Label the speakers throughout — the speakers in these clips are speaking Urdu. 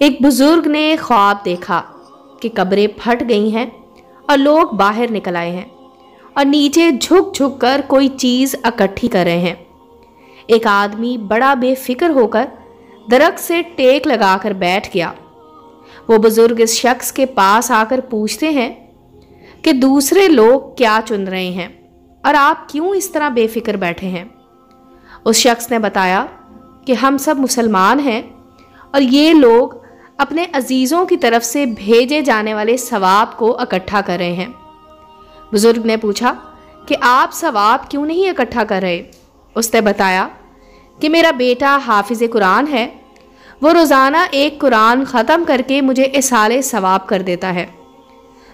Speaker 1: ایک بزرگ نے خواب دیکھا کہ قبریں پھٹ گئی ہیں اور لوگ باہر نکل آئے ہیں اور نیچے جھک جھک کر کوئی چیز اکٹھی کر رہے ہیں۔ ایک آدمی بڑا بے فکر ہو کر درخت سے ٹیک لگا کر بیٹھ گیا۔ وہ بزرگ اس شخص کے پاس آ کر پوچھتے ہیں کہ دوسرے لوگ کیا چن رہے ہیں اور آپ کیوں اس طرح بے فکر بیٹھے ہیں؟ اس شخص نے بتایا کہ ہم سب مسلمان ہیں اور یہ لوگ اپنے عزیزوں کی طرف سے بھیجے جانے والے ثواب کو اکٹھا کر رہے ہیں۔ بزرگ نے پوچھا کہ آپ ثواب کیوں نہیں اکٹھا کر رہے؟ اس نے بتایا کہ میرا بیٹا حافظ قرآن ہے، وہ روزانہ ایک قرآن ختم کر کے مجھے ایصال ثواب کر دیتا ہے،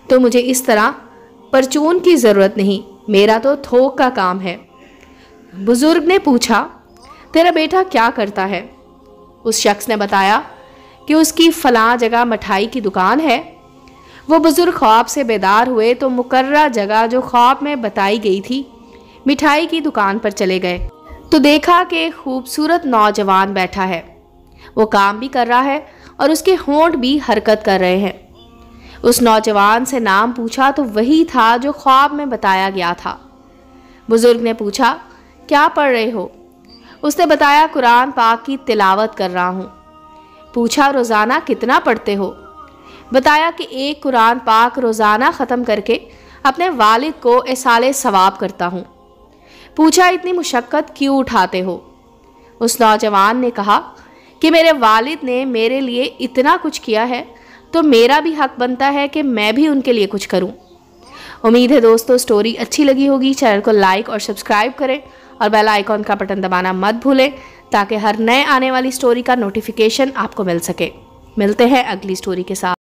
Speaker 1: تو مجھے اس طرح پرچون کی ضرورت نہیں، میرا تو تھوک کا کام ہے۔ بزرگ نے پوچھا تیرا بیٹا کیا کرتا ہے؟ اس شخص نے بتایا کہ اس کی فلاں جگہ مٹھائی کی دکان ہے۔ وہ بزرگ خواب سے بیدار ہوئے تو مقررہ جگہ جو خواب میں بتائی گئی تھی مٹھائی کی دکان پر چلے گئے تو دیکھا کہ ایک خوبصورت نوجوان بیٹھا ہے، وہ کام بھی کر رہا ہے اور اس کے ہونٹ بھی حرکت کر رہے ہیں۔ اس نوجوان سے نام پوچھا تو وہی تھا جو خواب میں بتایا گیا تھا۔ بزرگ نے پوچھا کیا پڑھ رہے ہو؟ اس نے بتایا قرآن پاک کی تلاوت کر رہا ہوں۔ پوچھا روزانہ کتنا پڑھتے ہو؟ بتایا کہ ایک قرآن پاک روزانہ ختم کر کے اپنے والد کو ایصال ثواب کرتا ہوں۔ پوچھا اتنی مشقت کیوں اٹھاتے ہو؟ اس نوجوان نے کہا کہ میرے والد نے میرے لیے اتنا کچھ کیا ہے تو میرا بھی حق بنتا ہے کہ میں بھی ان کے لیے کچھ کروں۔ امید ہے دوستو سٹوری اچھی لگی ہوگی۔ چینل کو لائک اور سبسکرائب کریں اور بیل آئیکن کا بٹن دبانا مت بھولیں تاکہ ہر نئے آنے والی سٹوری کا نوٹیفیکیشن آپ کو مل سکے۔ ملتے ہیں اگلی سٹوری کے ساتھ۔